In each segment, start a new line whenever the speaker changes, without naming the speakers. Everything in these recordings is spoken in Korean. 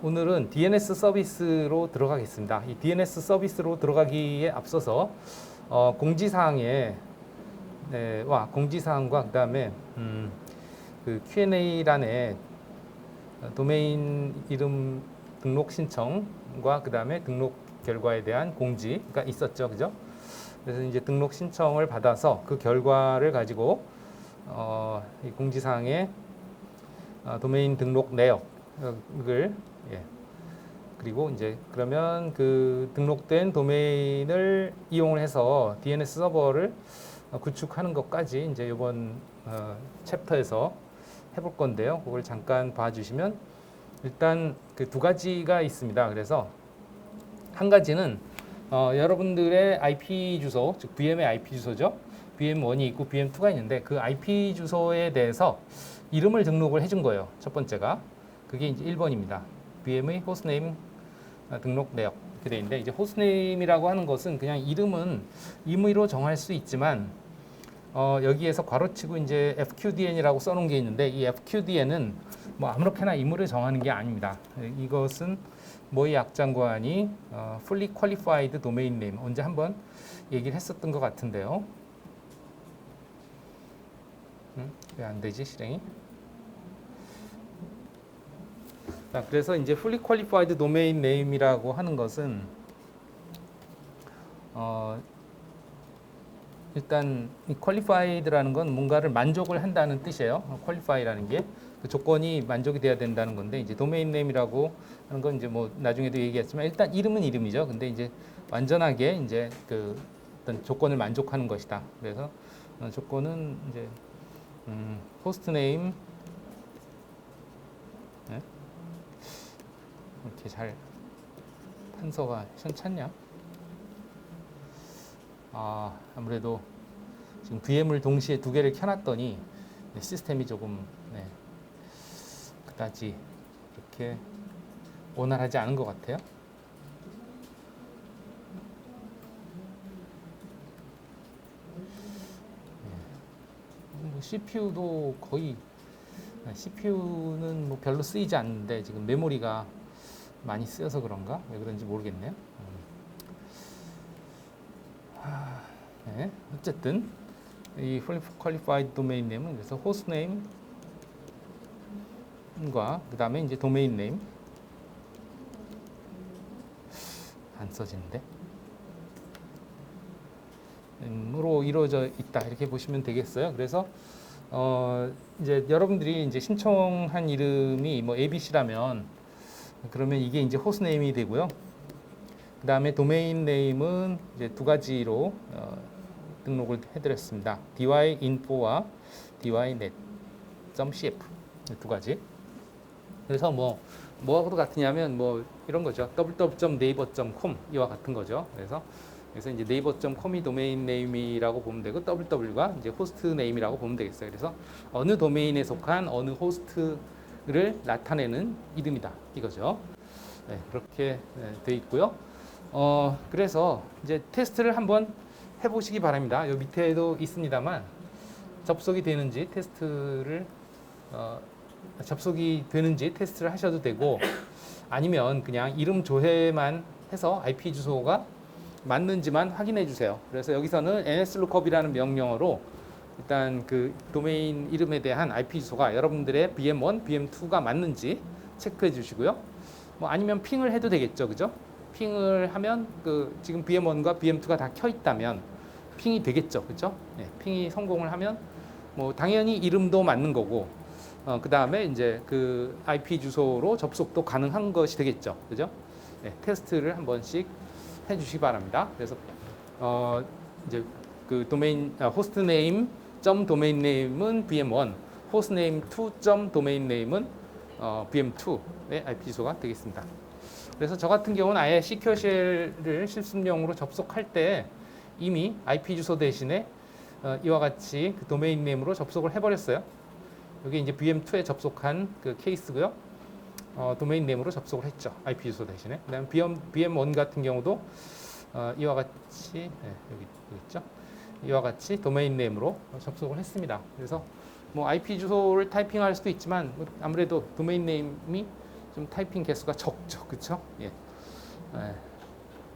오늘은 DNS 서비스로 들어가겠습니다. 이 DNS 서비스로 들어가기에 앞서서 공지사항과 그다음에 그 Q&A란에 도메인 이름 등록 신청과 그다음에 등록 결과에 대한 공지가 있었죠, 그죠? 그래서 이제 등록 신청을 받아서 그 결과를 가지고 이 공지사항에 도메인 등록 내역을 그리고 이제 그러면 그 등록된 도메인을 이용을 해서 DNS 서버를 구축하는 것까지 이제 이번 챕터에서 해볼 건데요. 그걸 잠깐 봐주시면 일단 그 두 가지가 있습니다. 그래서 한 가지는 여러분들의 IP 주소, 즉 VM의 IP 주소죠. VM1이 있고 VM2가 있는데 그 IP 주소에 대해서 이름을 등록을 해준 거예요. 첫 번째가 그게 이제 1번입니다. VM의 호스트네임 등록 내역 이렇게 돼 있는데 이제 호스트네임이라고 하는 것은 그냥 이름은 임의로 정할 수 있지만 여기에서 괄호치고 이제 FQDN이라고 써놓은 게 있는데 이 FQDN은 뭐 아무렇게나 임의로 정하는 게 아닙니다. 이것은 뭐의 약장관이 Fully Qualified Domain Name 언제 한번 얘기를 했었던 것 같은데요. 왜 안 되지 실행이? 자, 그래서 이제 Fully Qualified Domain Name이라고 하는 것은 일단 이 qualified라는 건 뭔가를 만족을 한다는 뜻이에요. qualify라는 게 그 조건이 만족이 돼야 된다는 건데 이제 domain name이라고 하는 건 이제 뭐 나중에도 얘기했지만 일단 이름은 이름이죠. 근데 이제 완전하게 이제 그 어떤 조건을 만족하는 것이다. 그래서 조건은 이제 호스트 네임 이렇게 잘 판서가 현찮냐? 아무래도 지금 VM을 동시에 두 개를 켜놨더니 시스템이 조금 그다지 이렇게 원활하지 않은 것 같아요. CPU도 거의 CPU는 뭐 별로 쓰이지 않는데 지금 메모리가 많이 쓰여서 그런가? 왜 그런지 모르겠네요. 어쨌든 이 Qualified Domain Name은 그래서 호스트 네임과 그 다음에 이제 도메인 네임 안 써지는데 으로 이루어져 있다 이렇게 보시면 되겠어요. 그래서 이제 여러분들이 이제 신청한 이름이 뭐 ABC라면 그러면 이게 이제 호스트 네임이 되고요. 그 다음에 도메인 네임은 이제 두 가지로 등록을 해드렸습니다. dyinfo와 dynet.cf 두 가지. 그래서 뭐하고도 같으냐면 뭐 이런 거죠. www.naver.com 이와 같은 거죠. 그래서 이제 naver.com이 도메인 네임이라고 보면 되고 www가 이제 호스트 네임이라고 보면 되겠어요. 그래서 어느 도메인에 속한 어느 호스트를 나타내는 이름이다 이거죠. 그렇게 돼 있고요. 그래서 이제 테스트를 한번 해보시기 바랍니다. 요 밑에도 있습니다만 접속이 되는지 테스트를 하셔도 되고 아니면 그냥 이름 조회만 해서 IP 주소가 맞는지만 확인해 주세요. 그래서 여기서는 nslookup이라는 명령어로 일단 그 도메인 이름에 대한 IP 주소가 여러분들의 VM1, VM2가 맞는지 체크해 주시고요. 뭐 아니면 핑을 해도 되겠죠, 그죠? 핑을 하면 그 지금 VM1과 VM2가 다 켜 있다면 핑이 되겠죠, 그죠? 핑이 성공을 하면 뭐 당연히 이름도 맞는 거고 그 다음에 이제 그 IP 주소로 접속도 가능한 것이 되겠죠, 그죠? 테스트를 한 번씩 해주시기 바랍니다. 그래서 이제 그 도메인 호스트 네임 점 도메인 네임은 VM1, 호스트 네임 2 점 도메인 네임은 VM2의 IP 주소가 되겠습니다. 그래서 저 같은 경우는 아예 시큐어쉘을 실습용으로 접속할 때 이미 IP 주소 대신에 이와 같이 그 도메인 네임으로 접속을 해버렸어요. 여기 이제 VM2에 접속한 그 케이스고요. 도메인 네임으로 접속을 했죠. IP 주소 대신에. 그다음에 VM1 같은 경우도 이와 같이 여기 있죠. 이와 같이 도메인 네임으로 접속을 했습니다. 그래서 뭐 IP 주소를 타이핑할 수도 있지만 아무래도 도메인 네임이 좀 타이핑 개수가 적죠, 그렇죠? 예.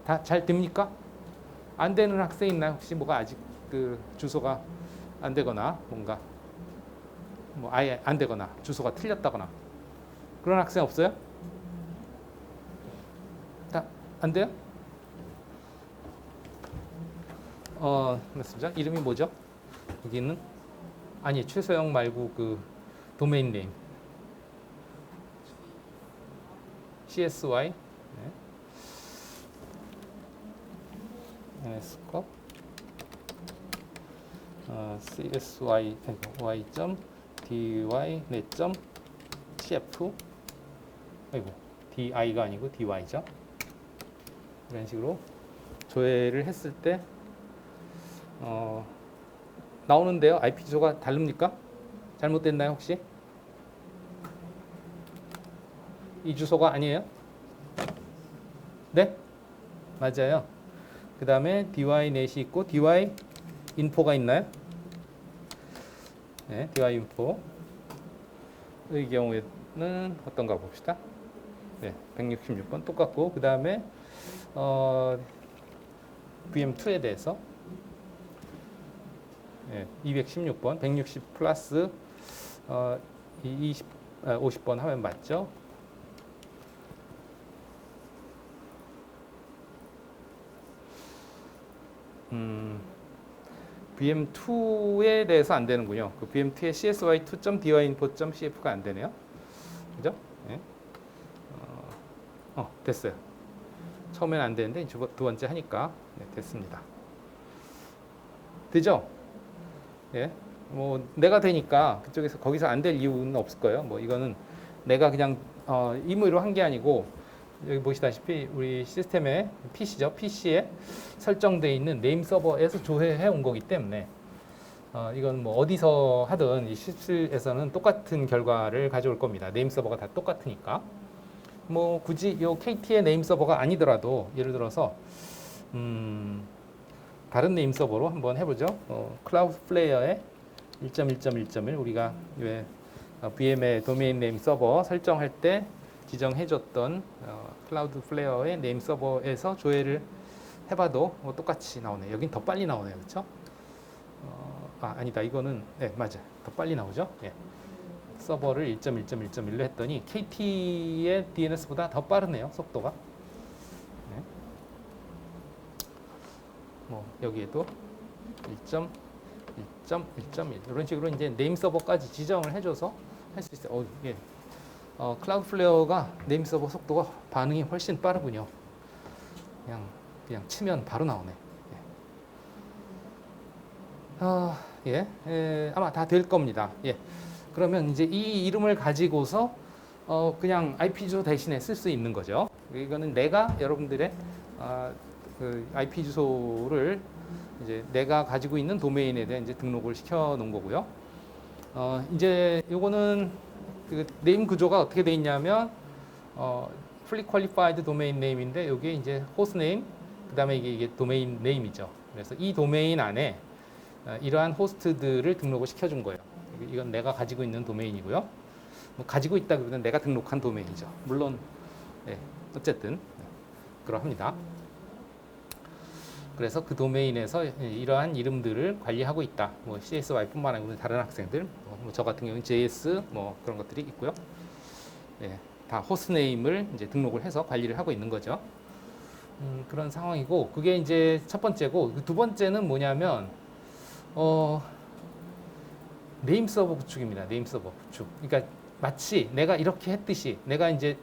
다 잘 됩니까? 안 되는 학생 있나요? 혹시 뭐가 아직 그 주소가 안 되거나 뭔가 뭐 아예 안 되거나 주소가 틀렸다거나 그런 학생 없어요? 다 안 돼요? 맞습니다. 이름이 뭐죠? 여기는 아니 최소영 말고 그 도메인 네임 CSY nscope CSY y.dy net.cf 아이고 di가 아니고 dy죠. 이런 식으로 조회를 했을 때 나오는데요. IP 주소가 다릅니까? 잘못됐나요 혹시? 이 주소가 아니에요? 네? 맞아요. 그 다음에 dy net이 있고 dy info가 있나요? 네, dy info의 경우에는 어떤가 봅시다. 네, 166번 똑같고 그 다음에 VM2에 대해서 216번 160 플러스 50번 하면 맞죠? VM2에 대해서 안 되는군요. 그 VM2의 csy2.dyinfo.cf가 안 되네요. 그죠? 네. 됐어요. 처음엔 안 되는데 두 번째 하니까 네, 됐습니다. 되죠? 예. 뭐 내가 되니까 그쪽에서 거기서 안 될 이유는 없을 거예요. 뭐 이거는 내가 그냥 임의로 한 게 아니고 여기 보시다시피 우리 시스템의 PC죠. PC에 설정되어 있는 네임 서버에서 조회해 온 거기 때문에 이건 뭐 어디서 하든 이 실에서는 똑같은 결과를 가져올 겁니다. 네임 서버가 다 똑같으니까. 뭐 굳이 이 KT의 네임 서버가 아니더라도 예를 들어서 다른 네임 서버로 한번 해보죠. 클라우드 플레이어의 1.1.1.1 우리가 왜 VM의 도메인 네임 서버 설정할 때 지정해줬던 클라우드 플레이어의 네임 서버에서 조회를 해봐도 똑같이 나오네요. 여긴 더 빨리 나오네요, 그렇죠? 아니다. 이거는 네 맞아. 더 빨리 나오죠. 예. 서버를 1.1.1.1로 했더니 KT의 DNS보다 더 빠르네요, 속도가. 네. 뭐 여기에도 1.1.1.1 이런 식으로 이제 네임 서버까지 지정을 해줘서 할 수 있어요. 예. 클라우드 플레이어가 네임 서버 속도가 반응이 훨씬 빠르군요. 그냥 치면 바로 나오네. 아마 다 될 겁니다. 예. 그러면 이제 이 이름을 가지고서 그냥 IP 주소 대신에 쓸 수 있는 거죠. 이거는 내가 여러분들의 그 IP 주소를 이제 내가 가지고 있는 도메인에 대한 이제 등록을 시켜 놓은 거고요. 이제 요거는 그 네임 구조가 어떻게 돼 있냐면 fully qualified domain name인데 여기에 이제 host name 그다음에 이게 도메인 네임이죠. 그래서 이 도메인 안에 이러한 호스트들을 등록을 시켜준 거예요. 이건 내가 가지고 있는 도메인이고요. 뭐 가지고 있다기보다는 내가 등록한 도메인이죠. 물론 어쨌든 그러합니다. 그래서 그 도메인에서 이러한 이름들을 관리하고 있다. 뭐 CSY뿐만 아니고 다른 학생들, 뭐 저 같은 경우는 JS 뭐 그런 것들이 있고요. 다 호스트 네임을 이제 등록을 해서 관리를 하고 있는 거죠. 그런 상황이고 그게 이제 첫 번째고 두 번째는 뭐냐면 네임 서버 구축입니다. 네임 서버 구축. 그러니까 마치 내가 이렇게 했듯이 내가 이제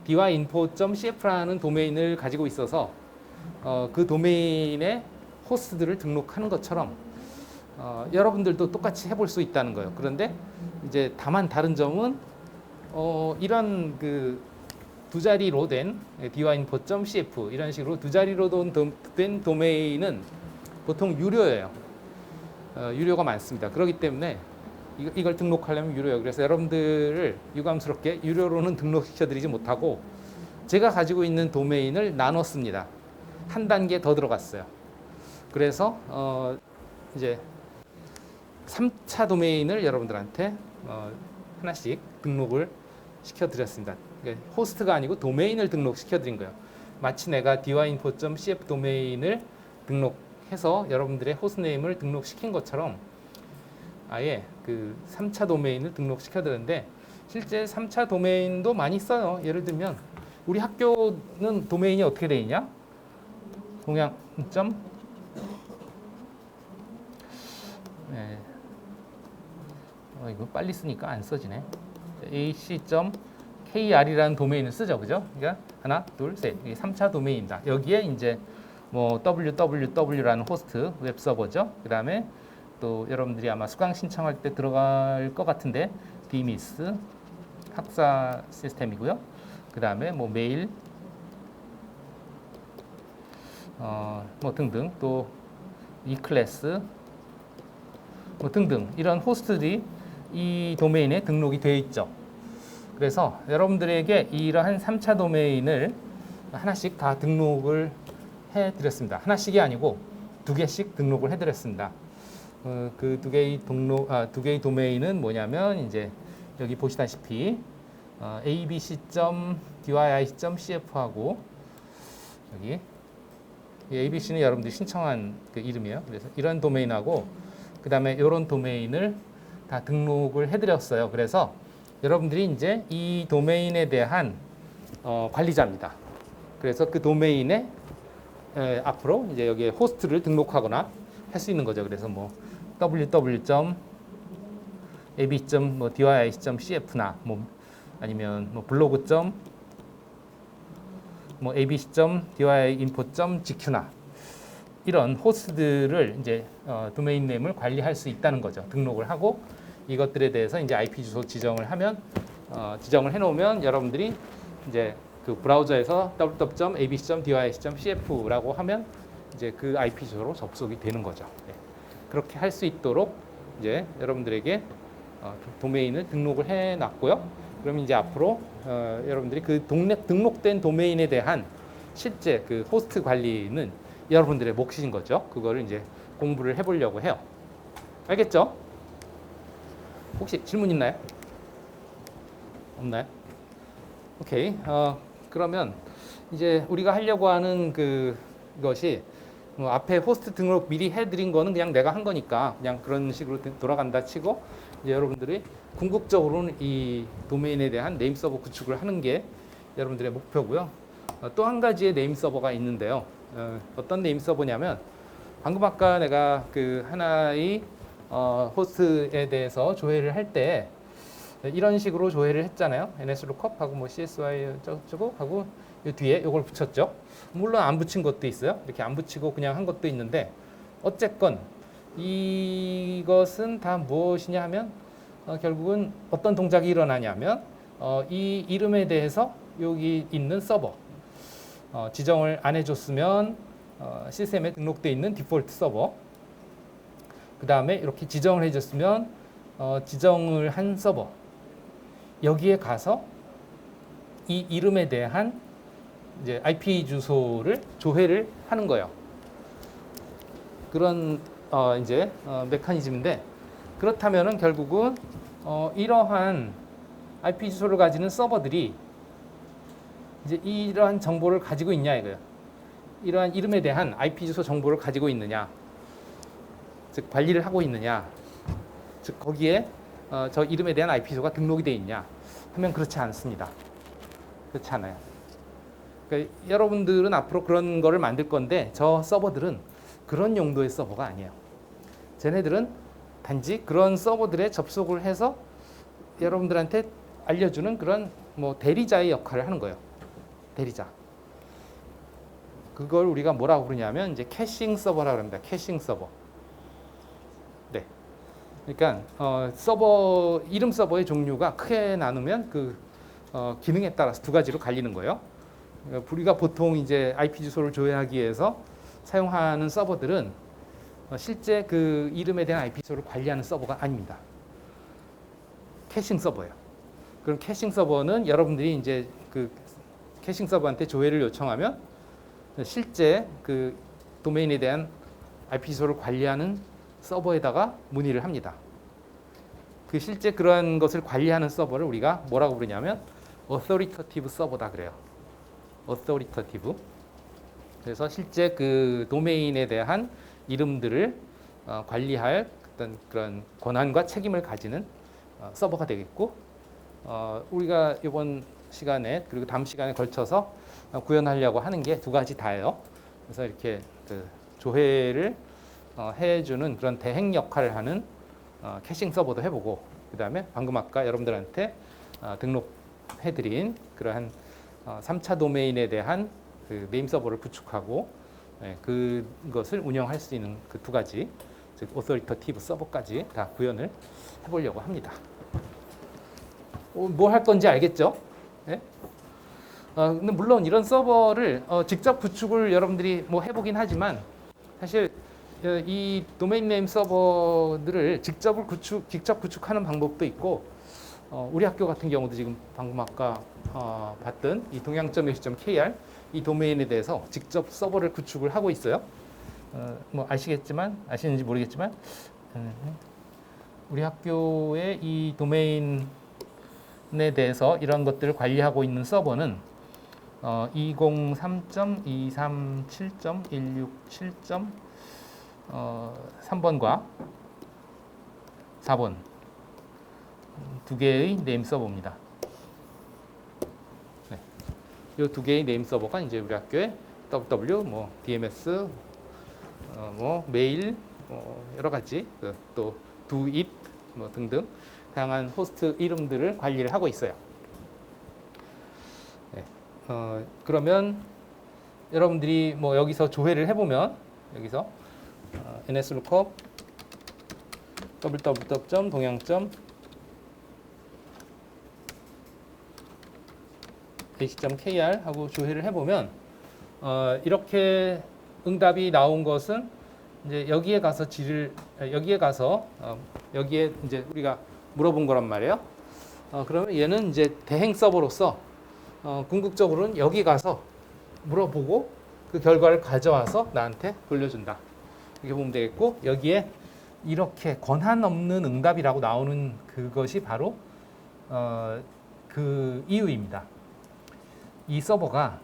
dyinfo.cf라는 도메인을 가지고 있어서 그 도메인의 호스트들을 등록하는 것처럼 여러분들도 똑같이 해볼 수 있다는 거예요. 그런데 이제 다만 다른 점은 이런 그 두 자리로 된 dyinfo.cf 이런 식으로 두 자리로 된 도메인은 보통 유료예요. 유료가 많습니다. 그렇기 때문에 이걸 등록하려면 유료예요. 그래서 여러분들을 유감스럽게 유료로는 등록시켜드리지 못하고 제가 가지고 있는 도메인을 나눴습니다. 한 단계 더 들어갔어요. 그래서 이제 3차 도메인을 여러분들한테 하나씩 등록을 시켜드렸습니다. 그러니까 호스트가 아니고 도메인을 등록시켜 드린 거예요. 마치 내가 dyinfo.cf 도메인을 등록해서 여러분들의 호스트네임을 등록시킨 것처럼 아예 그 3차 도메인을 등록시켜 드렸는데 실제 3차 도메인도 많이 써요. 예를 들면 우리 학교는 도메인이 어떻게 돼 있냐? 동양 점 네. 이거 빨리 쓰니까 안 써지네. ac.kr이라는 도메인을 쓰죠, 그죠? 그러니까 하나, 둘, 셋. 이게 3차 도메인이다. 여기에 이제 뭐 www라는 호스트 웹 서버죠. 그다음에 또 여러분들이 아마 수강 신청할 때 들어갈 것 같은데 DMIS 학사 시스템이고요. 그다음에 뭐 메일 뭐 등등 또 e클래스 뭐 등등 이런 호스트들이 이 도메인에 등록이 되어 있죠. 그래서 여러분들에게 이러한 3차 도메인을 하나씩 다 등록을 해드렸습니다. 하나씩이 아니고 2개씩 등록을 해드렸습니다. 그 두 개의 도메인은 뭐냐면 이제 여기 보시다시피 abc.dyi.cf하고 여기 ABC는 여러분들이 신청한 그 이름이에요. 그래서 이런 도메인하고 그 다음에 이런 도메인을 다 등록을 해드렸어요. 그래서 여러분들이 이제 이 도메인에 대한 관리자입니다. 그래서 그 도메인에 앞으로 이제 여기에 호스트를 등록하거나 할 수 있는 거죠. 그래서 뭐 www.ab.dyi.cf나 뭐 아니면 뭐 블로그. 뭐 abc.dyinfo.gq나 이런 호스트들을 이제 도메인 네임을 관리할 수 있다는 거죠. 등록을 하고 이것들에 대해서 이제 IP 주소 지정을 하면 지정을 해놓으면 여러분들이 이제 그 브라우저에서 www.abc.dyc.cf라고 하면 이제 그 IP 주소로 접속이 되는 거죠. 네. 그렇게 할 수 있도록 이제 여러분들에게 도메인을 등록을 해놨고요. 그럼 이제 앞으로 여러분들이 그 등록된 도메인에 대한 실제 그 호스트 관리는 여러분들의 몫인 거죠. 그거를 이제 공부를 해보려고 해요. 알겠죠? 혹시 질문 있나요? 없나요? 오케이. 그러면 이제 우리가 하려고 하는 그것이 앞에 호스트 등록 미리 해드린 거는 그냥 내가 한 거니까 그냥 그런 식으로 돌아간다 치고 이제 여러분들이 궁극적으로는 이 도메인에 대한 네임 서버 구축을 하는 게 여러분들의 목표고요. 또 한 가지의 네임 서버가 있는데요. 어떤 네임 서버냐면 방금 아까 내가 그 하나의 호스트에 대해서 조회를 할 때 이런 식으로 조회를 했잖아요. nslookup 하고 뭐 csy 저거 하고 이 뒤에 이걸 붙였죠. 물론 안 붙인 것도 있어요. 이렇게 안 붙이고 그냥 한 것도 있는데 어쨌건 이것은 다 무엇이냐 하면 결국은 어떤 동작이 일어나냐면 이 이름에 대해서 여기 있는 서버 지정을 안 해줬으면 시스템에 등록되어 있는 디폴트 서버 그 다음에 이렇게 지정을 해줬으면 지정을 한 서버 여기에 가서 이 이름에 대한 이제 IP 주소를 조회를 하는 거예요. 그런 이제 메커니즘인데 그렇다면은 결국은 이러한 IP 주소를 가지는 서버들이 이제 이러한 정보를 가지고 있냐 이거예요. 이러한 이름에 대한 IP 주소 정보를 가지고 있느냐, 즉 관리를 하고 있느냐, 즉 거기에 저 이름에 대한 IP 주소가 등록이 되어 있냐 하면 그렇지 않습니다. 그렇지 않아요. 그러니까 여러분들은 앞으로 그런 거를 만들 건데 저 서버들은 그런 용도의 서버가 아니에요. 쟤네들은 단지 그런 서버들에 접속을 해서 여러분들한테 알려주는 그런 뭐 대리자의 역할을 하는 거예요. 대리자. 그걸 우리가 뭐라고 부르냐면 이제 캐싱 서버라고 합니다. 캐싱 서버. 네. 그러니까 서버 이름 서버의 종류가 크게 나누면 그 기능에 따라서 두 가지로 갈리는 거예요. 우리가 보통 이제 IP 주소를 조회하기 위해서 사용하는 서버들은 실제 그 이름에 대한 IP 주소를 관리하는 서버가 아닙니다. 캐싱 서버예요. 그럼 캐싱 서버는 여러분들이 이제 그 캐싱 서버한테 조회를 요청하면 실제 그 도메인에 대한 IP 주소를 관리하는 서버에다가 문의를 합니다. 그 실제 그러한 것을 관리하는 서버를 우리가 뭐라고 부르냐면 authoritative 서버다 그래요. authoritative. 그래서 실제 그 도메인에 대한 이름들을 관리할 어떤 그런 권한과 책임을 가지는 서버가 되겠고, 우리가 이번 시간에 그리고 다음 시간에 걸쳐서 구현하려고 하는 게 두 가지 다예요. 그래서 이렇게 그 조회를 해주는 그런 대행 역할을 하는 캐싱 서버도 해보고, 그 다음에 방금 아까 여러분들한테 등록해드린 그러한 3차 도메인에 대한 그 네임 서버를 구축하고 그것을 운영할 수 있는 그 두 가지, 즉 오서리터티브 서버까지 다 구현을 해보려고 합니다. 뭐 할 건지 알겠죠? 네? 근데 물론 이런 서버를 직접 구축을 여러분들이 뭐 해보긴 하지만, 사실 이 도메인 네임 서버들을 직접 구축하는 방법도 있고, 우리 학교 같은 경우도 지금 방금 아까 봤던 이 동양.ac.kr 이 도메인에 대해서 직접 서버를 구축을 하고 있어요. 뭐 아시는지 모르겠지만, 우리 학교의 이 도메인에 대해서 이런 것들을 관리하고 있는 서버는 203.237.167.3번과 4번 두 개의 네임 서버입니다. 네. 이 두 개의 네임 서버가 이제 우리 학교에 www, 뭐 DMS, 뭐 메일, 여러 가지 또 doit 뭐 등등 다양한 호스트 이름들을 관리를 하고 있어요. 네. 그러면 여러분들이 뭐 여기서 조회를 해보면 여기서 nslookup www.동양.ac.kr 하고 조회를 해보면 이렇게 응답이 나온 것은 이제 여기에 이제 우리가 물어본 거란 말이에요. 그러면 얘는 이제 대행 서버로서 궁극적으로는 여기 가서 물어보고 그 결과를 가져와서 나한테 돌려준다. 이렇게 보면 되겠고, 여기에 이렇게 권한 없는 응답이라고 나오는 그것이 바로 그 이유입니다. 이 서버가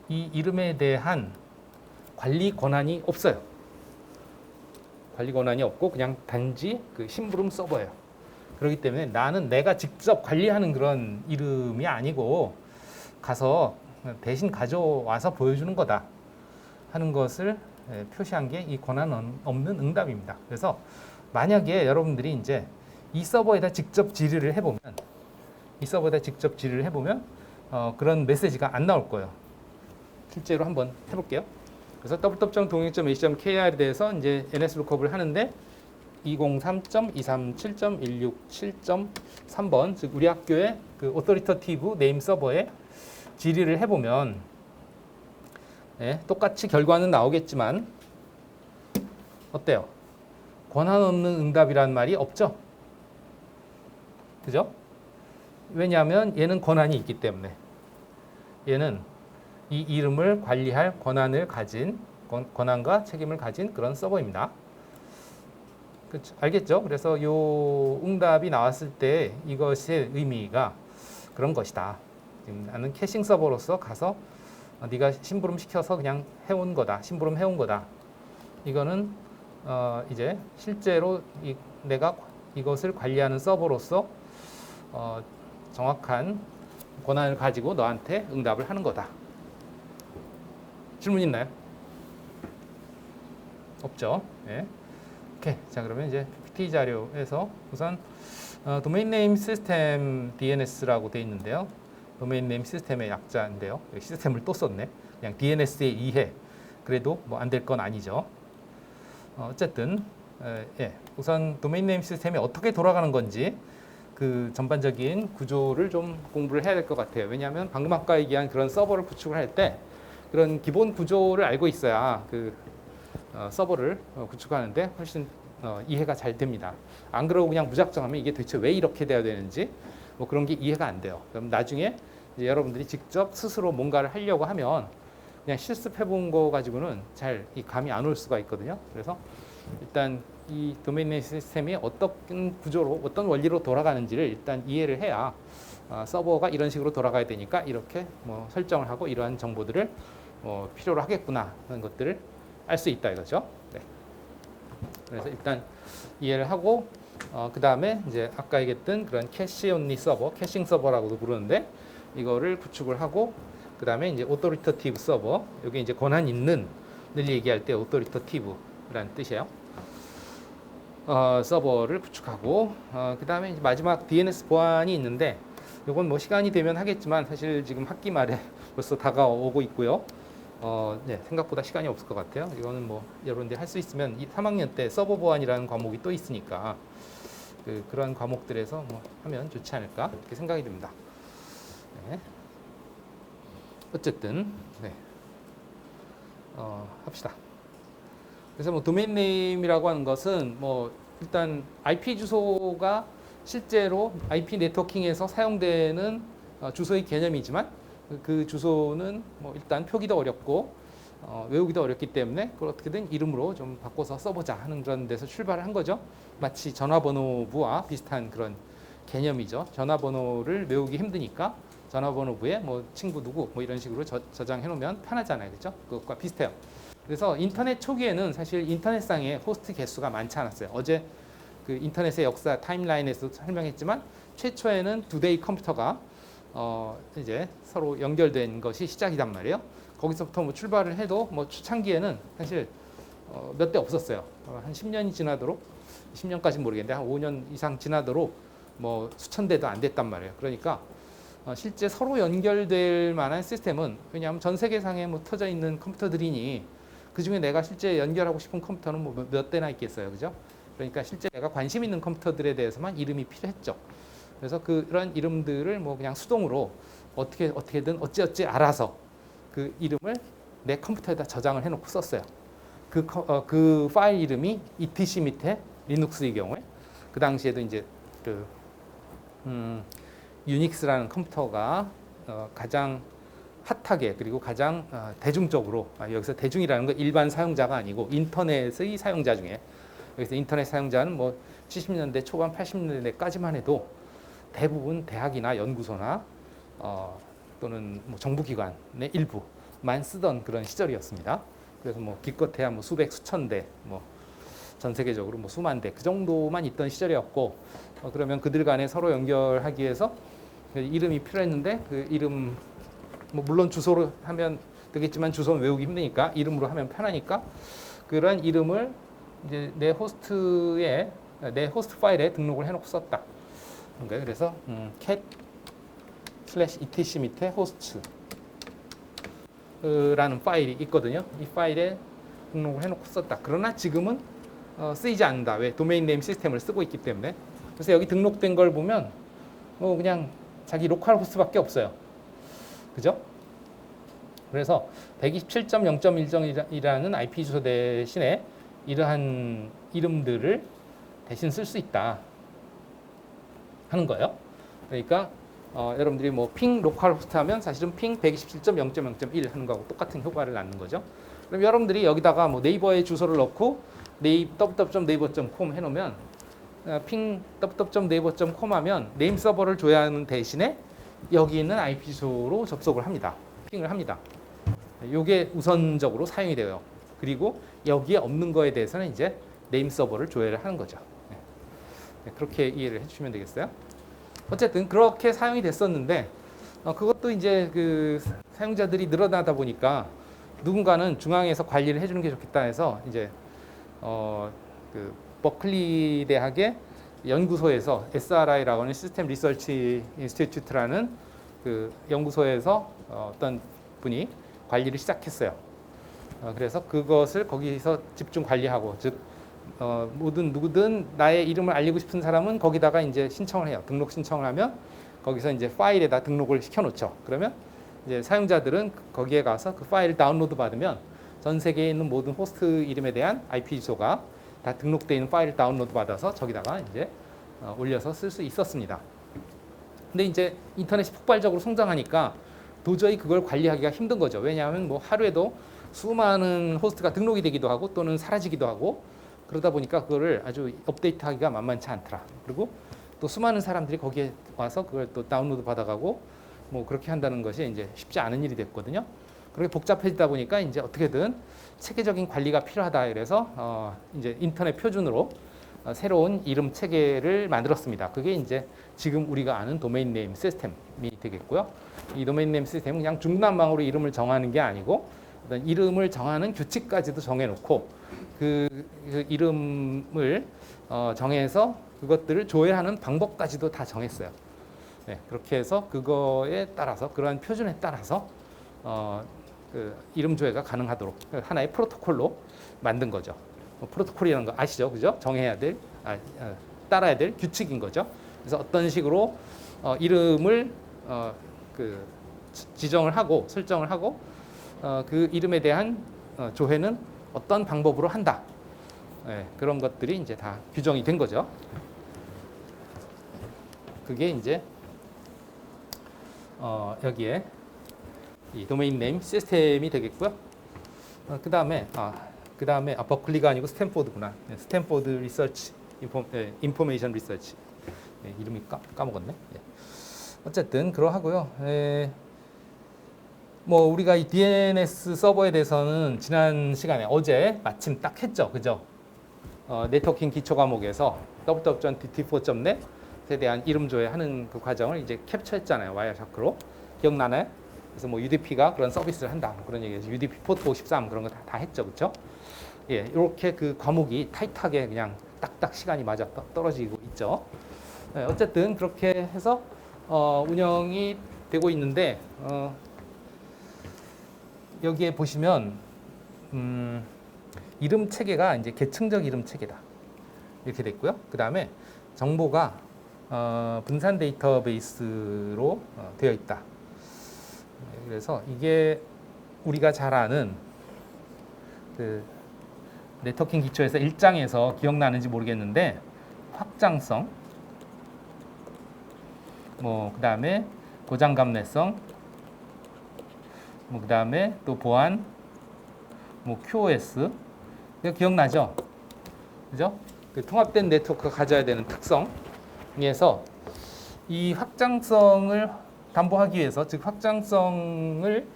이 이름에 대한 관리 권한이 없어요. 관리 권한이 없고 그냥 단지 그 심부름 서버예요. 그렇기 때문에 나는 내가 직접 관리하는 그런 이름이 아니고 가서 대신 가져와서 보여주는 거다 하는 것을 표시한 게 이 권한 없는 응답입니다. 그래서 만약에 여러분들이 이제 이 서버에다 직접 질의를 해보면 그런 메시지가 안 나올 거예요. 실제로 한번 해볼게요. 그래서 www.동양.ac.kr에 대해서 이제 nslookup을 하는데 203.237.167.3번, 즉 우리 학교의 그 authoritative name 서버에 질의를 해보면 똑같이 결과는 나오겠지만 어때요? 권한 없는 응답이란 말이 없죠? 그죠? 왜냐하면 얘는 권한이 있기 때문에, 얘는 이 이름을 관리할 권한과 책임을 가진 그런 서버입니다. 그렇죠? 알겠죠? 그래서 요 응답이 나왔을 때 이것의 의미가 그런 것이다. 나는 캐싱 서버로서 가서 네가 심부름 시켜서 그냥 해온 거다. 심부름 해온 거다. 이거는 이제 실제로 내가 이것을 관리하는 서버로서 정확한 권한을 가지고 너한테 응답을 하는 거다. 질문 있나요? 없죠? 네. 오케이. 자, 그러면 이제 PPT 자료에서 우선 도메인 네임 시스템 DNS라고 되어 있는데요. 도메인 네임 시스템의 약자인데요. 시스템을 또 썼네. 그냥 DNS에 의해. 그래도 뭐 안 될 건 아니죠. 어쨌든 우선 도메인 네임 시스템이 어떻게 돌아가는 건지 그 전반적인 구조를 좀 공부를 해야 될 것 같아요. 왜냐하면 방금 아까 얘기한 그런 서버를 구축을 할 때 그런 기본 구조를 알고 있어야 그 서버를 구축하는데 훨씬 이해가 잘 됩니다. 안 그러고 그냥 무작정하면 이게 도대체 왜 이렇게 돼야 되는지 뭐 그런 게 이해가 안 돼요. 그럼 나중에 이제 여러분들이 직접 스스로 뭔가를 하려고 하면 그냥 실습해 본 거 가지고는 잘 이 감이 안 올 수가 있거든요. 그래서 일단 이 도메인 네임 시스템이 어떤 구조로 어떤 원리로 돌아가는지를 일단 이해를 해야 서버가 이런 식으로 돌아가야 되니까 이렇게 뭐 설정을 하고 이러한 정보들을 필요로 하겠구나 하는 것들을 알 수 있다 이거죠. 네. 그래서 일단 이해를 하고 그 다음에 이제 아까 얘기했던 그런 캐시 온리 서버, 캐싱 서버라고도 부르는데 이거를 구축을 하고 그 다음에 이제 오토리터티브 서버, 여기 이제 권한 있는을 얘기할 때 오토리터티브라는 뜻이에요. 서버를 구축하고 그 다음에 마지막 DNS 보안이 있는데 이건 뭐 시간이 되면 하겠지만 사실 지금 학기 말에 벌써 다가오고 있고요. 네, 생각보다 시간이 없을 것 같아요. 이거는 뭐 여러분들이 할 수 있으면 이 3학년 때 서버 보안이라는 과목이 또 있으니까 그런 과목들에서 뭐 하면 좋지 않을까 이렇게 생각이 듭니다. 네. 어쨌든 네. 합시다. 그래서 뭐 도메인 네임이라고 하는 것은 뭐 일단 IP 주소가 실제로 IP 네트워킹에서 사용되는 주소의 개념이지만 그 주소는 뭐 일단 표기도 어렵고 외우기도 어렵기 때문에 그걸 어떻게든 이름으로 좀 바꿔서 써보자 하는 그런 데서 출발을 한 거죠. 마치 전화번호부와 비슷한 그런 개념이죠. 전화번호를 외우기 힘드니까 전화번호부에 뭐 친구 누구 뭐 이런 식으로 저장해 놓으면 편하잖아요. 그렇죠? 그것과 비슷해요. 그래서 인터넷 초기에는 사실 인터넷상에 호스트 개수가 많지 않았어요. 어제 그 인터넷의 역사 타임라인에서 설명했지만 최초에는 두 대의 컴퓨터가 이제 서로 연결된 것이 시작이란 말이에요. 거기서부터 뭐 출발을 해도 뭐 초창기에는 사실 몇 대 없었어요. 한 10년이 지나도록 10년까지는 모르겠는데 한 5년 이상 지나도록 뭐 수천 대도 안 됐단 말이에요. 그러니까 실제 서로 연결될 만한 시스템은 왜냐하면 전 세계상에 뭐 터져 있는 컴퓨터들이니 그 중에 내가 실제 연결하고 싶은 컴퓨터는 뭐 몇 대나 있겠어요, 그죠? 그러니까 실제 내가 관심 있는 컴퓨터들에 대해서만 이름이 필요했죠. 그래서 그런 이름들을 뭐 그냥 수동으로 어떻게든 어찌어찌 알아서 그 이름을 내 컴퓨터에다 저장을 해놓고 썼어요. 그 파일 이름이 etc 밑에 리눅스의 경우에 그 당시에도 이제 유닉스라는 컴퓨터가 가장 핫하게 그리고 가장 대중적으로 여기서 대중이라는 건 일반 사용자가 아니고 인터넷의 사용자 중에 여기서 인터넷 사용자는 뭐 70년대 초반 80년대까지만 해도 대부분 대학이나 연구소나 또는 뭐 정부기관의 일부만 쓰던 그런 시절이었습니다. 그래서 뭐 기껏해야 뭐 수백 수천 대, 뭐 전 세계적으로 뭐 수만 대 그 정도만 있던 시절이었고 그러면 그들 간에 서로 연결하기 위해서 이름이 필요했는데 그 이름 뭐 물론 주소로 하면 되겠지만 주소는 외우기 힘드니까 이름으로 하면 편하니까 그런 이름을 이제 내 호스트 파일에 등록을 해놓고 썼다. 그래서 cat/etc 밑에 host라는 파일이 있거든요. 이 파일에 등록을 해놓고 썼다. 그러나 지금은 쓰이지 않는다. 왜? 도메인 네임 시스템을 쓰고 있기 때문에. 그래서 여기 등록된 걸 보면 뭐 그냥 자기 로컬 호스트밖에 없어요. 그죠? 그래서 127.0.1이라는 IP 주소 대신에 이러한 이름들을 대신 쓸 수 있다 하는 거예요. 그러니까 여러분들이 뭐 핑 로컬 호스트 하면 사실은 핑 127.0.0.1 하는 거하고 똑같은 효과를 낳는 거죠. 그럼 여러분들이 여기다가 뭐 네이버의 주소를 넣고 www.naver.com 해놓으면 핑 www.naver.com 하면 네임 서버를 줘야 하는 대신에 여기 있는 IP 주소로 접속을 합니다. 핑을 합니다. 이게 우선적으로 사용이 돼요. 그리고 여기에 없는 거에 대해서는 이제 네임 서버를 조회를 하는 거죠. 네, 그렇게 이해를 해주시면 되겠어요. 어쨌든 그렇게 사용이 됐었는데 그것도 이제 그 사용자들이 늘어나다 보니까 누군가는 중앙에서 관리를 해주는 게 좋겠다 해서 이제 그 버클리 대학의 연구소에서 SRI라고 하는 시스템 리서치 인스티튜트라는 그 연구소에서 어떤 분이 관리를 시작했어요. 그래서 그것을 거기서 집중 관리하고 즉 모든 누구든 나의 이름을 알리고 싶은 사람은 거기다가 이제 신청을 해요. 등록 신청을 하면 거기서 이제 파일에다 등록을 시켜놓죠. 그러면 이제 사용자들은 거기에 가서 그 파일을 다운로드 받으면 전 세계에 있는 모든 호스트 이름에 대한 IP 주소가 다 등록되어 있는 파일을 다운로드 받아서 저기다가 이제 올려서 쓸 수 있었습니다. 근데 이제 인터넷이 폭발적으로 성장하니까 도저히 그걸 관리하기가 힘든 거죠. 왜냐하면 뭐 하루에도 수많은 호스트가 등록이 되기도 하고 또는 사라지기도 하고 그러다 보니까 그거를 아주 업데이트하기가 만만치 않더라. 그리고 또 수많은 사람들이 거기에 와서 그걸 또 다운로드 받아가고 뭐 그렇게 한다는 것이 이제 쉽지 않은 일이 됐거든요. 그렇게 복잡해지다 보니까 이제 어떻게든 체계적인 관리가 필요하다. 그래서 이제 인터넷 표준으로 새로운 이름 체계를 만들었습니다. 그게 이제 지금 우리가 아는 도메인 네임 시스템이 되겠고요. 이 도메인 네임 시스템은 그냥 중단방으로 이름을 정하는 게 아니고 어떤 이름을 정하는 규칙까지도 정해놓고 그 이름을 정해서 그것들을 조회하는 방법까지도 다 정했어요. 네, 그렇게 해서 그거에 따라서 그러한 표준에 따라서 그 이름 조회가 가능하도록 하나의 프로토콜로 만든 거죠. 프로토콜이라는 거 아시죠, 그죠? 정해야 될, 따라야 될 규칙인 거죠. 그래서 어떤 식으로 이름을 그 지정을 하고 설정을 하고 그 이름에 대한 조회는 어떤 방법으로 한다. 네, 그런 것들이 이제 다 규정이 된 거죠. 그게 이제 여기에 이 도메인 네임 시스템이 되겠고요. 그 다음에 버클리가 아니고 스탠포드구나. 네, 스탠포드 리서치 인포메이션 리서치 이름이 까먹었네. 네. 어쨌든 그러하고요. 뭐 우리가 이 DNS 서버에 대해서는 지난 시간에 어제 마침 딱 했죠, 그죠? 네트워킹 기초 과목에서 www.dt4.net에 대한 이름 조회하는 그 과정을 이제 캡처했잖아요, 와이어샤크로. 기억나나요? 그래서 뭐 UDP가 그런 서비스를 한다, 그런 얘기에서 UDP 포트 53 그런 거 다 했죠, 그렇죠? 예, 이렇게 그 과목이 타이트하게 그냥 딱딱 시간이 맞아 떨어지고 있죠. 예, 어쨌든 그렇게 해서 운영이 되고 있는데 여기에 보시면 이름 체계가 이제 계층적 이름 체계다 이렇게 됐고요. 그 다음에 정보가 분산 데이터베이스로 되어 있다. 그래서 이게 우리가 잘 아는 그 네트워킹 기초에서 1장에서 기억나는지 모르겠는데 확장성, 뭐 그 다음에 고장 감내성, 뭐 그 다음에 또 보안, 뭐 QoS 이거 기억나죠? 그죠? 그 통합된 네트워크가 가져야 되는 특성에서 이 확장성을 담보하기 위해서, 즉 확장성을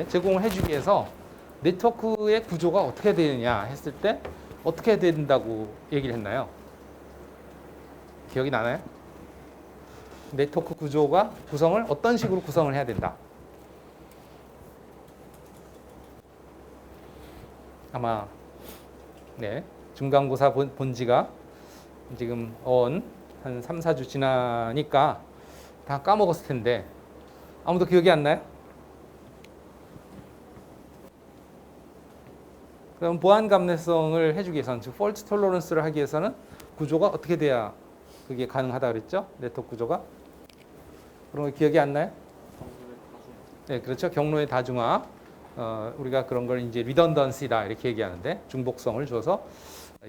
제공을 해주기 위해서 네트워크의 구조가 어떻게 되느냐 했을 때 어떻게 된다고 얘기를 했나요? 기억이 나나요? 네트워크 구조가 구성을 어떤 식으로 구성을 해야 된다. 아마 네, 중간고사 본지가 지금 한 3, 4주 지나니까 다 까먹었을 텐데 아무도 기억이 안 나요? 그럼 보안 감내성을 해주기 위해서는, 즉 폴트 톨러런스를 하기 위해서는 구조가 어떻게 돼야 그게 가능하다 그랬죠? 네트워크 구조가. 그런 거 기억이 안 나요? 네, 그렇죠. 경로의 다중화. 우리가 그런 걸 이제 리던던시다 이렇게 얘기하는데, 중복성을 줘서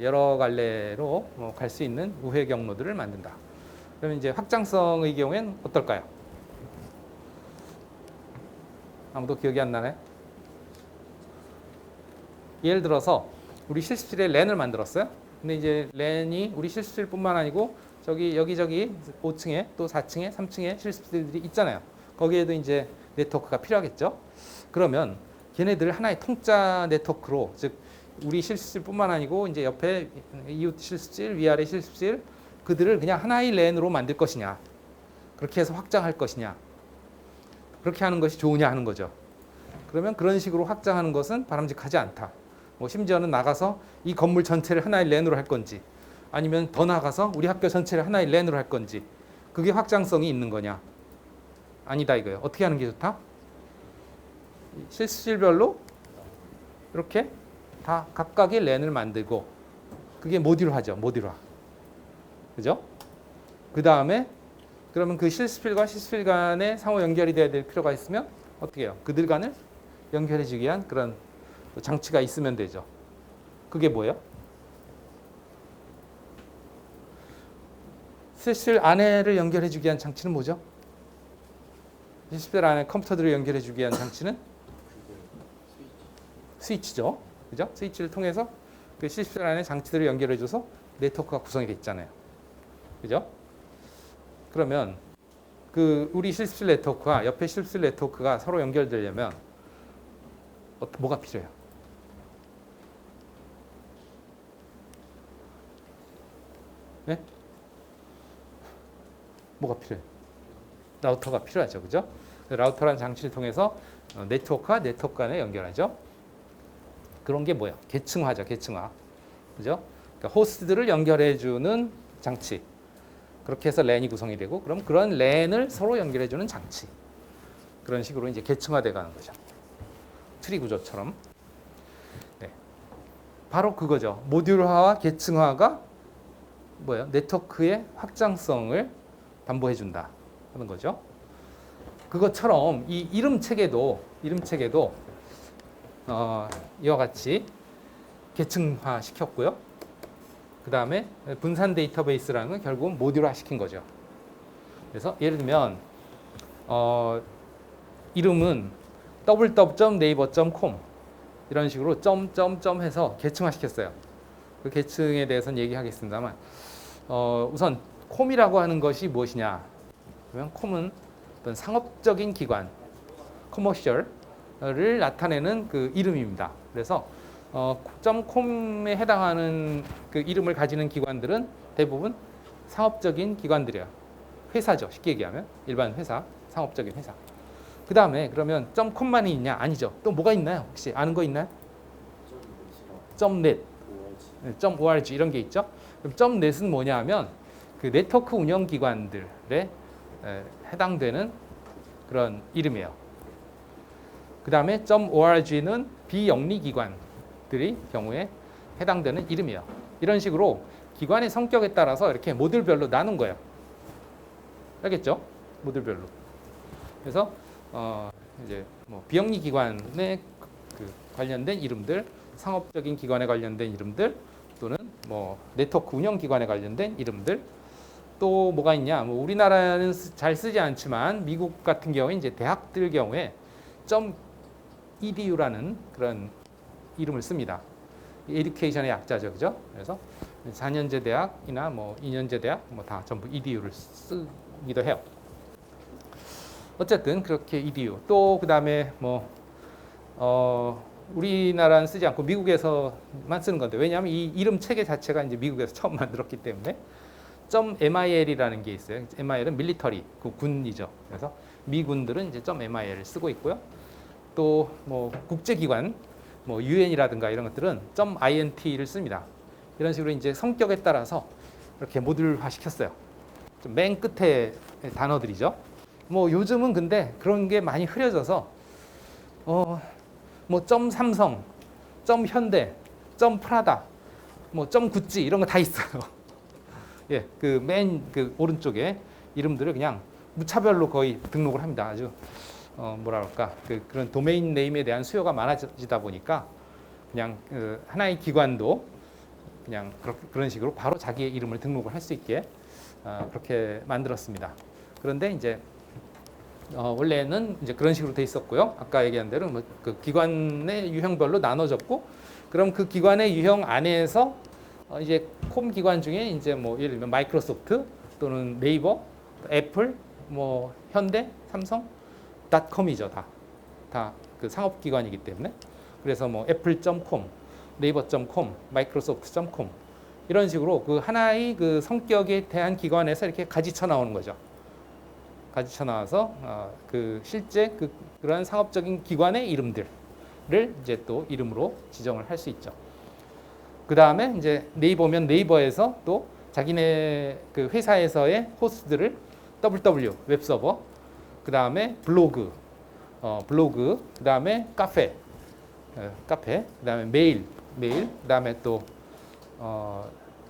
여러 갈래로 갈 수 있는 우회 경로들을 만든다. 그러면 이제 확장성의 경우에는 어떨까요? 아무도 기억이 안 나네? 예를 들어서 우리 실습실에 랜을 만들었어요. 근데 이제 랜이 우리 실습실뿐만 아니고 저기 여기저기 5층에 또 4층에 3층에 실습실들이 있잖아요. 거기에도 이제 네트워크가 필요하겠죠. 그러면 걔네들 하나의 통짜 네트워크로, 즉 우리 실습실뿐만 아니고 이제 옆에 이웃 실습실, 위아래 실습실 그들을 그냥 하나의 랜으로 만들 것이냐, 그렇게 해서 확장할 것이냐, 그렇게 하는 것이 좋으냐 하는 거죠. 그러면 그런 식으로 확장하는 것은 바람직하지 않다. 뭐 심지어는 나가서 이 건물 전체를 하나의 랜으로 할 건지, 아니면 더 나가서 우리 학교 전체를 하나의 랜으로 할 건지, 그게 확장성이 있는 거냐? 아니다 이거예요. 어떻게 하는 게 좋다? 실습실별로 이렇게 다 각각의 랜을 만들고, 그게 모듈화죠. 모듈화. 그죠? 그 다음에 그러면 그 실습실과 실습실 간에 상호 연결이 돼야 될 필요가 있으면 어떻게 해요? 그들 간을 연결해 주기 위한 그런 장치가 있으면 되죠. 그게 뭐예요? 실습실 안에를 연결해 주기 위한 장치는 뭐죠? 실습실 안에 컴퓨터들을 연결해 주기 위한 장치는 스위치죠. 그죠? 스위치를 통해서 그 실습실 안에 장치들을 연결해줘서 네트워크가 구성이 돼 있잖아요. 그죠? 그러면 그 우리 실습실 네트워크와 옆에 실습실 네트워크가 서로 연결되려면 뭐가 필요해요? 네? 뭐가 필요해요? 라우터가 필요하죠. 그죠? 라우터라는 장치를 통해서 네트워크와 네트워크 간에 연결하죠. 그런 게 뭐예요? 계층화죠. 계층화. 그죠? 그러니까 호스트들을 연결해주는 장치. 그렇게 해서 랜이 구성이 되고, 그럼 그런 랜을 서로 연결해주는 장치. 그런 식으로 이제 계층화돼 가는 거죠. 트리 구조처럼. 네. 바로 그거죠. 모듈화와 계층화가 뭐예요? 네트워크의 확장성을 담보해준다 하는 거죠. 그것처럼 이 이름 체계도 이와 같이 계층화 시켰고요. 그 다음에 분산 데이터베이스라는 건 결국은 모듈화 시킨 거죠. 그래서 예를 들면 이름은 www.naver.com 이런 식으로 점점점 해서 계층화 시켰어요. 그 계층에 대해서는 얘기하겠습니다만 우선 콤이라고 하는 것이 무엇이냐? 그러면 콤은 어떤 상업적인 기관, 커머셜을 나타내는 그 이름입니다. 그래서 .com에 해당하는 그 이름을 가지는 기관들은 대부분 상업적인 기관들이에요. 회사죠. 쉽게 얘기하면 일반 회사, 상업적인 회사. 그 다음에 그러면 .com만이 있냐? 아니죠. 또 뭐가 있나요? 혹시 아는 거 있나요? .net, .org 이런 게 있죠. 그럼 .net은 뭐냐 하면 그 네트워크 운영 기관들에 해당되는 그런 이름이에요. 그 다음에 .org는 비영리 기관들이 경우에 해당되는 이름이에요. 이런 식으로 기관의 성격에 따라서 이렇게 모듈별로 나눈 거예요. 알겠죠? 모듈별로. 그래서 이제 뭐 비영리 기관에 그 관련된 이름들, 상업적인 기관에 관련된 이름들, 또는 뭐 네트워크 운영 기관에 관련된 이름들, 또 뭐가 있냐? 뭐 우리나라는 잘 쓰지 않지만 미국 같은 경우에 이제 대학들 경우에 .edu라는 그런 이름을 씁니다. 에듀케이션의 약자죠, 그죠? 그래서 4년제 대학이나 뭐 2년제 대학 뭐 다 전부 edu를 쓰기도 해요. 어쨌든 그렇게 edu. 또 그다음에 뭐 우리나라는 쓰지 않고 미국에서만 쓰는 건데, 왜냐하면 이 이름 체계 자체가 이제 미국에서 처음 만들었기 때문에 .mil이라는 게 있어요. mil은 밀리터리, 그 군이죠. 그래서 미군들은 이제 .mil을 쓰고 있고요. 또 뭐 국제기관, 뭐 UN이라든가 이런 것들은 .int를 씁니다. 이런 식으로 이제 성격에 따라서 이렇게 모듈화 시켰어요. 좀 맨 끝에 단어들이죠. 뭐 요즘은 근데 그런 게 많이 흐려져서 뭐 .삼성, .현대, .프라다, 뭐 .구찌 이런 거 다 있어요. 예, 그 맨 그 오른쪽에 이름들을 그냥 무차별로 거의 등록을 합니다. 아주 뭐랄까 그런 도메인 네임에 대한 수요가 많아지다 보니까 그냥 그 하나의 기관도 그냥 그런 식으로 바로 자기의 이름을 등록을 할 수 있게 그렇게 만들었습니다. 그런데 이제 원래는 이제 그런 식으로 돼 있었고요. 아까 얘기한 대로 뭐 그 기관의 유형별로 나눠졌고, 그럼 그 기관의 유형 안에서 이제 콤 기관 중에 이제 뭐 예를 들면 마이크로소프트 또는 네이버, 애플, 뭐 현대, 삼성, 닷컴이죠. 다 그 상업 기관이기 때문에. 그래서 뭐 애플.com, 네이버.com, 마이크로소프트.com 이런 식으로 그 하나의 그 성격에 대한 기관에서 이렇게 가지쳐 나오는 거죠. 가지쳐 나와서 그 실제 그러한 상업적인 기관의 이름들을 이제 또 이름으로 지정을 할 수 있죠. 그 다음에 이제 네이버면 네이버에서 또 자기네 그 회사에서의 호스트들을 www 웹서버, 그 다음에 블로그, 그 다음에 카페, 그 다음에 메일, 그 다음에 또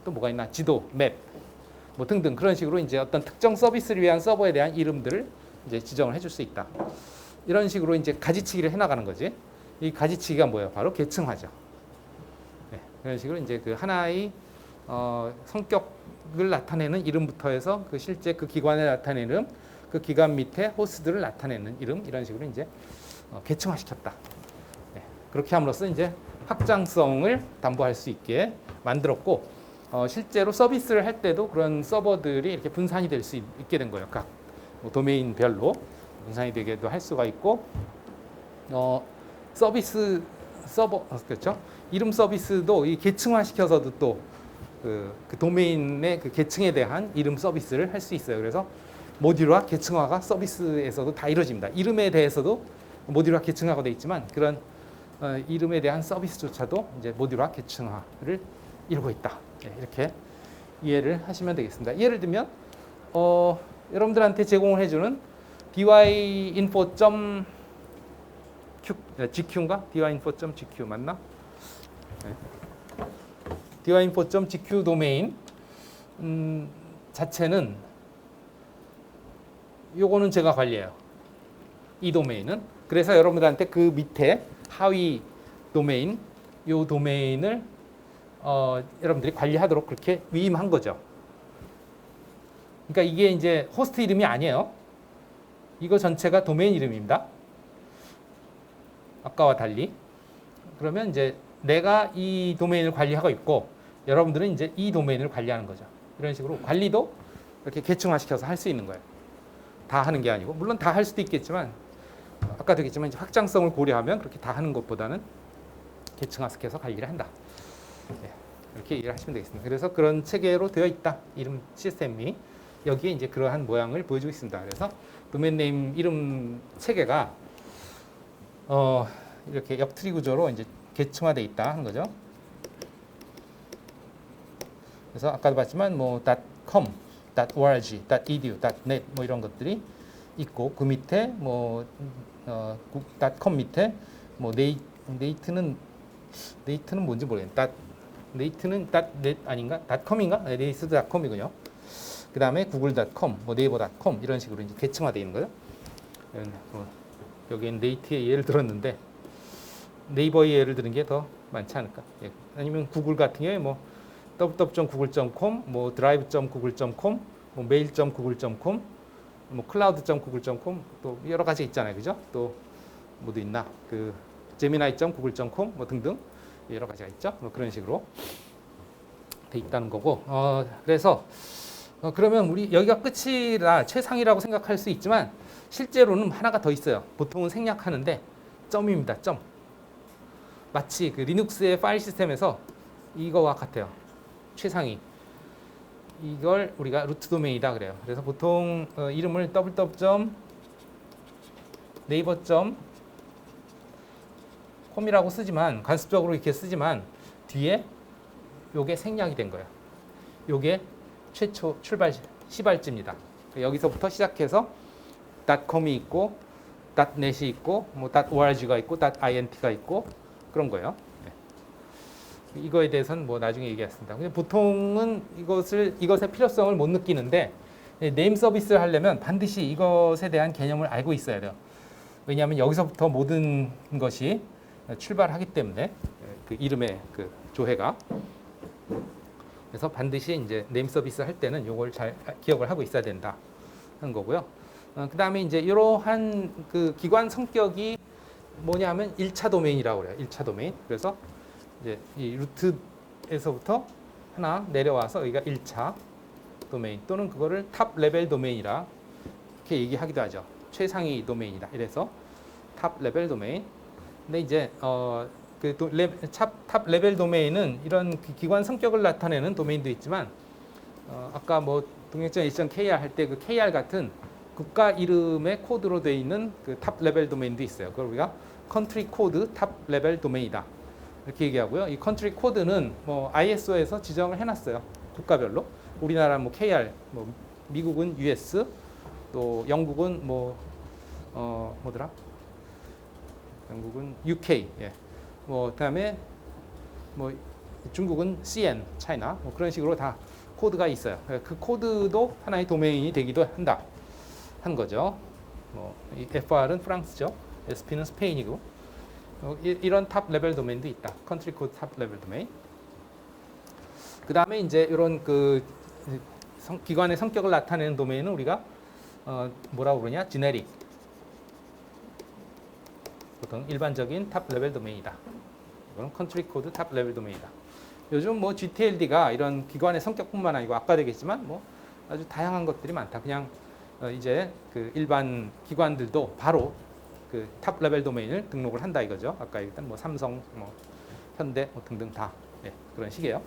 뭐가 있나? 지도, 맵, 뭐 등등 그런 식으로 이제 어떤 특정 서비스를 위한 서버에 대한 이름들을 이제 지정을 해줄 수 있다. 이런 식으로 이제 가지치기를 해나가는 거지. 이 가지치기가 뭐예요? 바로 계층화죠. 네, 그런 식으로 이제 그 하나의 성격을 나타내는 이름부터 해서 그 실제 그 기관을 나타내는 이름, 그 기관 밑에 호스트들을 나타내는 이름, 이런 식으로 이제 계층화시켰다. 네, 그렇게 함으로써 이제 확장성을 담보할 수 있게 만들었고 실제로 서비스를 할 때도 그런 서버들이 이렇게 분산이 될 수 있게 된 거예요. 각 도메인별로 분산이 되게도 할 수가 있고 서비스 서버 그렇죠? 이름 서비스도 이 계층화 시켜서도 또 그 도메인의 그 계층에 대한 이름 서비스를 할 수 있어요. 그래서 모듈화, 계층화가 서비스에서도 다 이루어집니다. 이름에 대해서도 모듈화, 계층화가 되어 있지만 그런 이름에 대한 서비스조차도 이제 모듈화, 계층화를 이루고 있다. 네, 이렇게 이해를 하시면 되겠습니다. 예를 들면 여러분들한테 제공을 해주는 dyinfo.gq인가? dyinfo.gq 맞나? 네. dyinfo.gq 도메인 자체는 요거는 제가 관리해요. 이 도메인은. 그래서 여러분들한테 그 밑에 하위 도메인, 요 도메인을 여러분들이 관리하도록 그렇게 위임한 거죠. 그러니까 이게 이제 호스트 이름이 아니에요. 이거 전체가 도메인 이름입니다. 아까와 달리. 그러면 이제 내가 이 도메인을 관리하고 있고 여러분들은 이제 이 도메인을 관리하는 거죠. 이런 식으로 관리도 이렇게 계층화시켜서 할 수 있는 거예요. 다 하는 게 아니고 물론 다 할 수도 있겠지만 아까도 얘기했지만 이제 확장성을 고려하면 그렇게 다 하는 것보다는 계층화시켜서 관리를 한다. 네, 이렇게 이해를 하시면 되겠습니다. 그래서 그런 체계로 되어 있다. 이름 시스템이 여기에 이제 그러한 모양을 보여주고 있습니다. 그래서 도메인 네임 이름 체계가 이렇게 옆트리 구조로 이제 계층화되어 있다 하는 거죠. 그래서 아까도 봤지만 뭐 .com, .org, .edu, .net 뭐 이런 것들이 있고 그 밑에 뭐 .com 밑에 뭐 네이트는 뭔지 모르겠네. 네이트는 .net 아닌가? .com인가? 네이트.com이군요. 그 다음에 google.com, 뭐 네이버.com 이런 식으로 이제 계층화되어 있는 거예요. 여기는 네이트의 예를 들었는데 네이버의 예를 들은 게 더 많지 않을까? 예. 아니면 구글 같은 경우에 뭐 www.google.com, 뭐 drive.google.com, 뭐 mail.google.com, 뭐 cloud.google.com 또 여러 가지 있잖아요, 그죠? 또 뭐도 있나? 그 gemini.google.com 뭐 등등 여러 가지가 있죠. 뭐 그런 식으로 돼 있다는 거고. 그래서 그러면 우리 여기가 끝이라 최상이라고 생각할 수 있지만 실제로는 하나가 더 있어요. 보통은 생략하는데 점입니다. 점. 마치 그 리눅스의 파일 시스템에서 이거와 같아요. 최상위. 이걸 우리가 루트 도메인이다 그래요. 그래서 보통 이름을 www.naver.com이라고 쓰지만 관습적으로 이렇게 쓰지만 뒤에 요게 생략이 된 거예요. 요게 최초 출발 시발지입니다. 여기서부터 시작해서 .com이 있고 .net이 있고 뭐 .org가 있고 .int가 있고 그런 거예요. 네. 이거에 대해서는 뭐 나중에 얘기하겠습니다. 근데 보통은 이것의 필요성을 못 느끼는데 네임 서비스를 하려면 반드시 이것에 대한 개념을 알고 있어야 돼요. 왜냐하면 여기서부터 모든 것이 출발하기 때문에 그 이름의 그 조회가. 그래서 반드시 이제 네임 서비스 할 때는 이걸 잘 기억을 하고 있어야 된다 하는 거고요. 그 다음에 이제 이러한 그 기관 성격이 뭐냐면 1차 도메인이라고 그래요. 1차 도메인. 그래서 이제 이 루트에서부터 하나 내려와서 여기가 1차 도메인 또는 그거를 탑 레벨 도메인이라 이렇게 얘기하기도 하죠. 최상위 도메인이다. 이래서 탑 레벨 도메인. 근데 이제 탑 레벨 도메인은 이런 기관 성격을 나타내는 도메인도 있지만 아까 뭐 동영장 일정.kr 할 때 그 kr 같은 국가 이름의 코드로 되어 있는 그 탑 레벨 도메인도 있어요. 그걸 우리가 컨트리 코드 탑 레벨 도메인이다. 이렇게 얘기하고요. 이 컨트리 코드는 뭐 ISO에서 지정을 해놨어요. 국가별로. 우리나라 뭐 KR, 뭐 미국은 US, 또 영국은 뭐더라? 영국은 UK, 예. 뭐 그다음에 뭐 중국은 CN, 차이나 뭐 그런 식으로 다 코드가 있어요. 그 코드도 하나의 도메인이 되기도 한다. 한 거죠. 뭐 FR은 프랑스죠. SP는 스페인이고 이런 탑 레벨 도메인도 있다. 컨트리 코드 탑 레벨 도메인. 그 다음에 이제 이런 그 기관의 성격을 나타내는 도메인은 우리가 뭐라고 그러냐? 지네릭. 보통 일반적인 탑 레벨 도메인이다. 이건 컨트리 코드 탑 레벨 도메인이다. 요즘 뭐 GTLD가 이런 기관의 성격뿐만 아니고 아까 되겠지만 뭐 아주 다양한 것들이 많다. 그냥 이제 그 일반 기관들도 바로 그 탑 레벨 도메인을 등록을 한다 이거죠. 아까 일단 뭐 삼성, 뭐 현대 뭐 등등 다 그런 식이에요.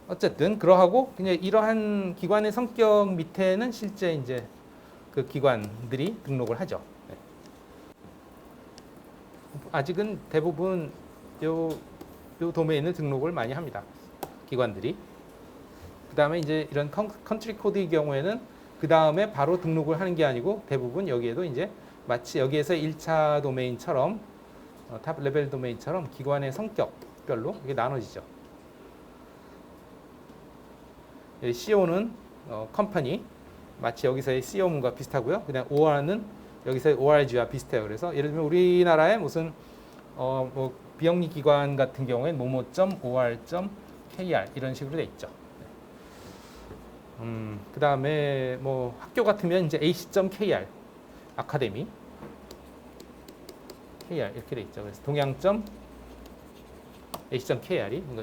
어쨌든 그러하고 그냥 이러한 기관의 성격 밑에는 실제 이제 그 기관들이 등록을 하죠. 아직은 대부분 요 도메인을 등록을 많이 합니다. 기관들이. 그 다음에 이제 이런 컨트리 코드의 경우에는 그 다음에 바로 등록을 하는 게 아니고 대부분 여기에도 이제 마치 여기에서 1차 도메인처럼 탑 레벨 도메인처럼 기관의 성격별로 이게 나눠지죠. CO는 컴퍼니, 마치 여기서의 CO문과 비슷하고요. 그냥 OR는 여기서의 ORG와 비슷해요. 그래서 예를 들면 우리나라의 무슨 뭐 비영리 기관 같은 경우에 momo.or.kr 이런 식으로 돼 있죠. 그 다음에 뭐 학교 같으면 이제 ac.kr 아카데미 KR 이렇게 돼 있죠. 그래서 동양.ac.kr이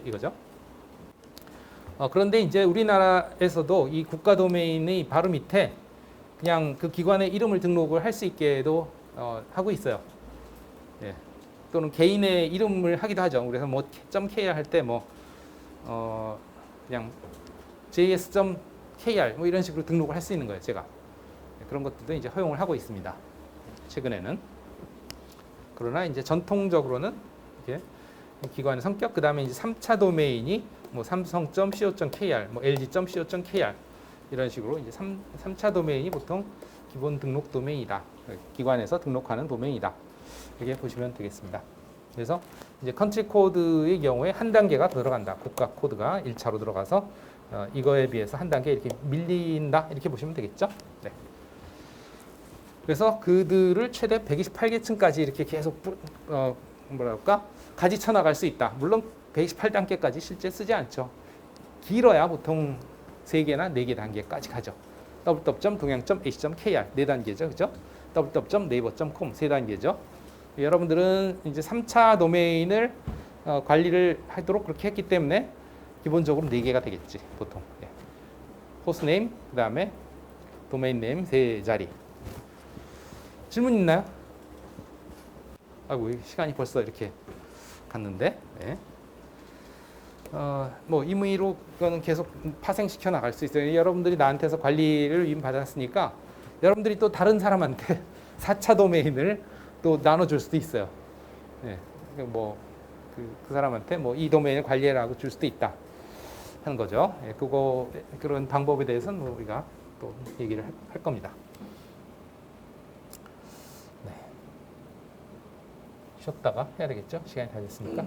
이거죠. 그런데 이제 우리나라에서도 이 국가 도메인의 바로 밑에 그냥 그 기관의 이름을 등록을 할 수 있게도 하고 있어요. 예. 또는 개인의 이름을 하기도 하죠. 그래서 뭐 .kr 할 때 뭐 그냥 js.kr 뭐 이런 식으로 등록을 할 수 있는 거예요. 제가 그런 것들도 이제 허용을 하고 있습니다. 최근에는. 그러나 이제 전통적으로는 이렇게 기관의 성격, 그 다음에 이제 3차 도메인이 뭐 삼성.co.kr, 뭐 lg.co.kr 이런 식으로 이제 3차 도메인이 보통 기본 등록 도메인이다. 기관에서 등록하는 도메인이다. 이렇게 보시면 되겠습니다. 그래서 이제 컨트리 코드의 경우에 한 단계가 더 들어간다. 국가 코드가 1차로 들어가서 이거에 비해서 한 단계 이렇게 밀린다. 이렇게 보시면 되겠죠. 네. 그래서 그들을 최대 128계층까지 이렇게 계속 뭐랄까 가지 쳐나갈 수 있다. 물론 128단계까지 실제 쓰지 않죠. 길어야 보통 3개나 4개 단계까지 가죠. www.동양.ac.kr 4단계죠. 그죠? www.naver.com 3단계죠. 여러분들은 이제 3차 도메인을 관리를 하도록 그렇게 했기 때문에 기본적으로 4개가 되겠지. 보통. 네. 호스네임, 그 다음에 도메인 네임 3자리. 질문 있나요? 아이고, 시간이 벌써 이렇게 갔는데. 네. 뭐 임의로 그거는 계속 파생시켜 나갈 수 있어요. 여러분들이 나한테서 관리를 받았으니까 여러분들이 또 다른 사람한테 4차 도메인을 또 나눠줄 수도 있어요. 네. 뭐 그 사람한테 뭐 이 도메인을 관리해라고 줄 수도 있다 하는 거죠. 네. 그런 방법에 대해서는 뭐 우리가 또 얘기를 할 겁니다. 네. 쉬었다가 해야 되겠죠? 시간이 다 됐으니까.